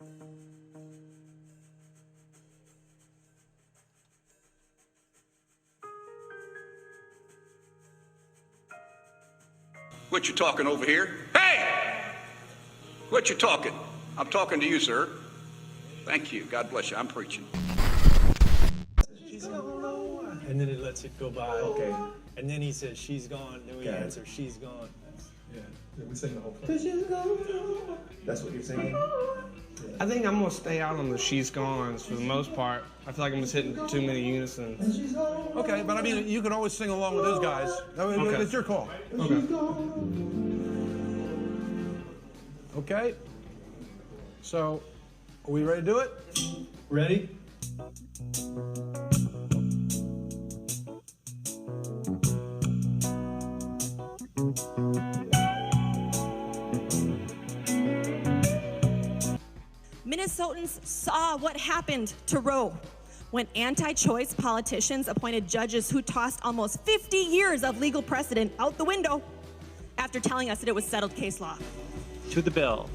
Quit your talking over here. Hey! Quit your talking. I'm talking to you, sir. Thank you. God bless you. I'm preaching. And then it lets it go by. Okay. And then he says, she's gone. Then we answer, she's gone. Yeah, we sing the whole thing. That's what you're singing? Yeah. I think I'm going to stay out on the she's gone for the most part. I feel like I'm just hitting too many unisons. Okay, but I mean, you can always sing along with those guys. I mean, Okay. It's your call. Okay. Okay. So, are we ready to do it? Ready? Minnesotans saw what happened to Roe when anti-choice politicians appointed judges who tossed almost 50 years of legal precedent out the window after telling us that it was settled case law. To the bill.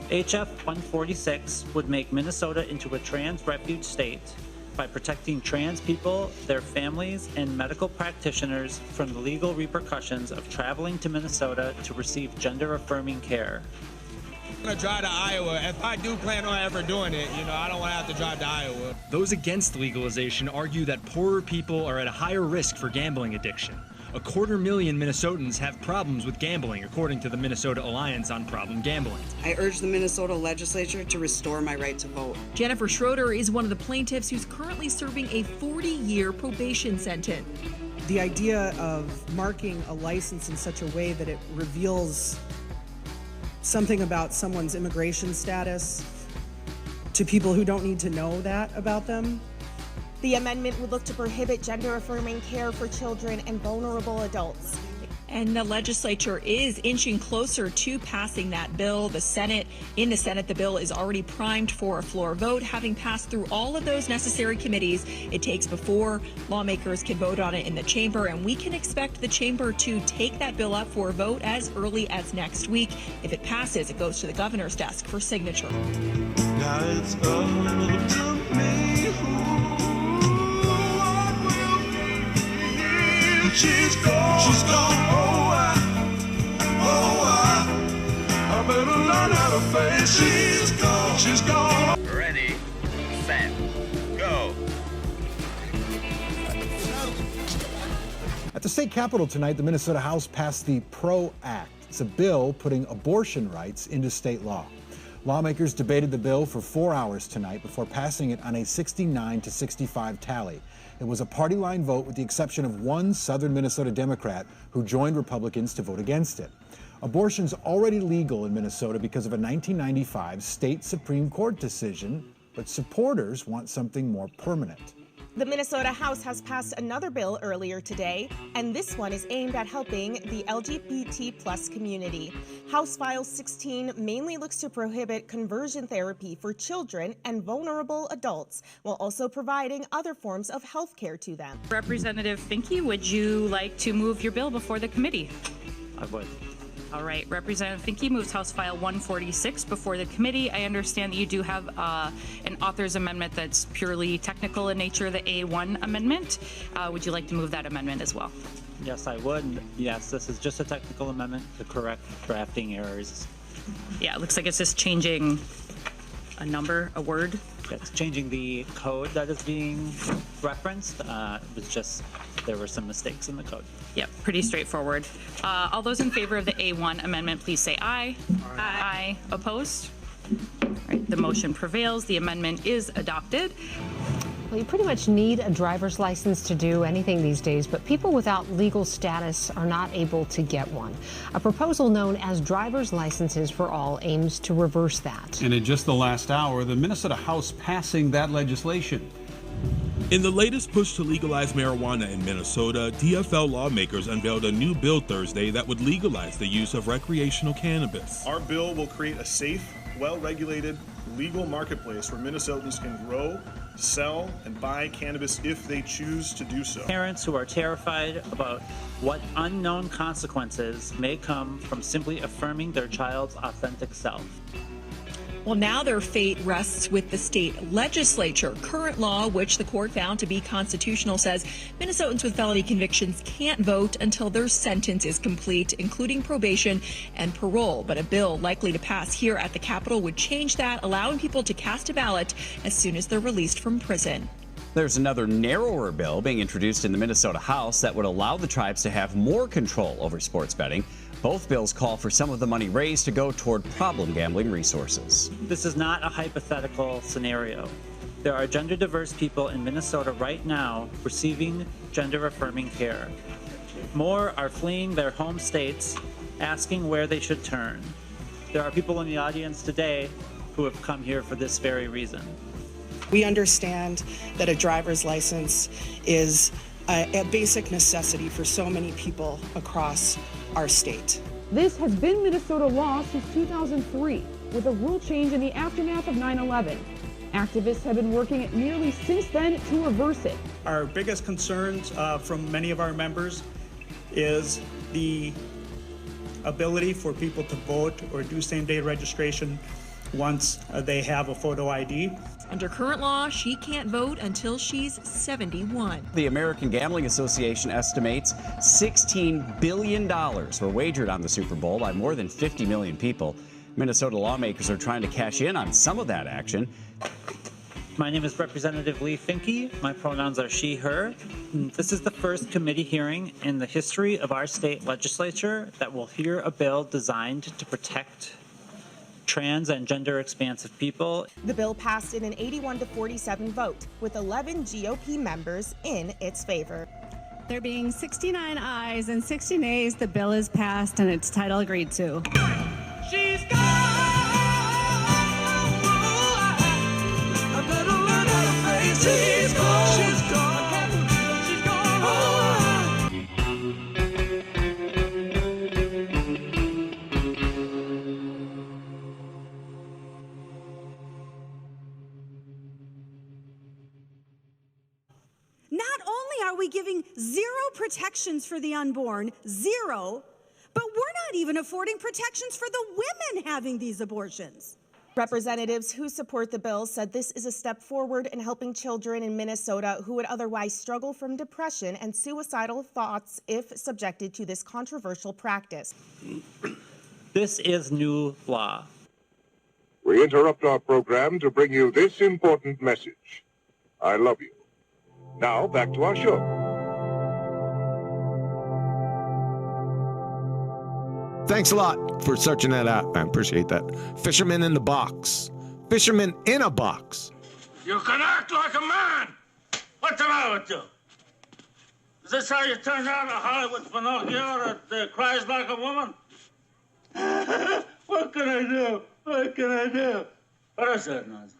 HF 146 would make Minnesota into a trans refuge state by protecting trans people, their families, and medical practitioners from the legal repercussions of traveling to Minnesota to receive gender-affirming care. I'm gonna drive to Iowa. If I do plan on ever doing it, I don't want to have to drive to Iowa. Those against legalization argue that poorer people are at a higher risk for gambling addiction. 250,000 Minnesotans have problems with gambling, according to the Minnesota Alliance on Problem Gambling. I urge the Minnesota legislature to restore my right to vote. Jennifer Schroeder is one of the plaintiffs who's currently serving a 40-year probation sentence. The idea of marking a license in such a way that it reveals something about someone's immigration status to people who don't need to know that about them. The amendment would look to prohibit gender-affirming care for children and vulnerable adults. And the legislature is inching closer to passing that bill. In the Senate, the bill is already primed for a floor vote, having passed through all of those necessary committees it takes before lawmakers can vote on it in the chamber. And we can expect the chamber to take that bill up for a vote as early as next week. If it passes, it goes to the governor's desk for signature. Now it's up to me what will be. She's gone. She's gone. I better learn how to face. She's gone. She's gone. Ready, set, go. At the state capitol tonight, the Minnesota House passed the PRO Act. It's a bill putting abortion rights into state law. Lawmakers debated the bill for 4 hours tonight before passing it on a 69-65 tally. It was a party line vote with the exception of one southern Minnesota Democrat who joined Republicans to vote against it. Abortion's already legal in Minnesota because of a 1995 state Supreme Court decision, but supporters want something more permanent. The Minnesota House has passed another bill earlier today, and this one is aimed at helping the LGBT+ community. House File 16 mainly looks to prohibit conversion therapy for children and vulnerable adults, while also providing other forms of health care to them. Representative Finke, would you like to move your bill before the committee? I would. All right, Representative Finke moves House File 146 before the committee. I understand that you do have an author's amendment that's purely technical in nature, the A1 amendment. Would you like to move that amendment as well? Yes, I would. Yes, this is just a technical amendment to correct drafting errors. Yeah, it looks like it's just changing a number, a word. It's changing the code that is being referenced. It was just, there were some mistakes in the code. Yep, pretty straightforward. All those in favor of the A1 amendment, please say aye. Aye. Aye. Opposed? All right, the motion prevails. The amendment is adopted. Well, you pretty much need a driver's license to do anything these days, but people without legal status are not able to get one. A proposal known as Driver's Licenses for All aims to reverse that. And in just the last hour, the Minnesota House passing that legislation. In the latest push to legalize marijuana in Minnesota, DFL lawmakers unveiled a new bill Thursday that would legalize the use of recreational cannabis. Our bill will create a safe, well-regulated, legal marketplace where Minnesotans can grow, sell, and buy cannabis if they choose to do so. Parents who are terrified about what unknown consequences may come from simply affirming their child's authentic self. Well, now their fate rests with the state legislature. Current law, which the court found to be constitutional, says Minnesotans with felony convictions can't vote until their sentence is complete, including probation and parole. But a bill likely to pass here at the Capitol would change that, allowing people to cast a ballot as soon as they're released from prison. There's another narrower bill being introduced in the Minnesota House that would allow the tribes to have more control over sports betting. Both bills call for some of the money raised to go toward problem gambling resources. This is not a hypothetical scenario. There are gender diverse people in Minnesota right now receiving gender affirming care. More are fleeing their home states, asking where they should turn. There are people in the audience today who have come here for this very reason. We understand that a driver's license is a basic necessity for so many people across our state. This has been Minnesota law since 2003, with a rule change in the aftermath of 9/11. Activists have been working nearly since then to reverse it. Our biggest concerns from many of our members is the ability for people to vote or do same-day registration once they have a photo ID. Under current law, she can't vote until she's 71. The American Gambling Association estimates $16 billion were wagered on the Super Bowl by more than 50 million people. Minnesota lawmakers are trying to cash in on some of that action. My name is Representative Lee Finke. My pronouns are she, her. This is the first committee hearing in the history of our state legislature that will hear a bill designed to protect trans and gender expansive people. The bill passed in an 81-47 vote, with 11 GOP members in its favor. There being 69 ayes and 60 nays, the bill is passed and its title agreed to. She's gone. I better learn how to face it. She's gone. She's gone. She's gone. Not only are we giving zero protections for the unborn, zero, but we're not even affording protections for the women having these abortions. Representatives who support the bill said this is a step forward in helping children in Minnesota who would otherwise struggle from depression and suicidal thoughts if subjected to this controversial practice. This is new law. We interrupt our program to bring you this important message. I love you. Now, back to our show. Thanks a lot for searching that out. I appreciate that. Fisherman in the Box. Fisherman in a Box. You can act like a man. What's the matter with you? Is this how you turn out a Hollywood Pinocchio that cries like a woman? What can I do? What can I do? What is that nonsense?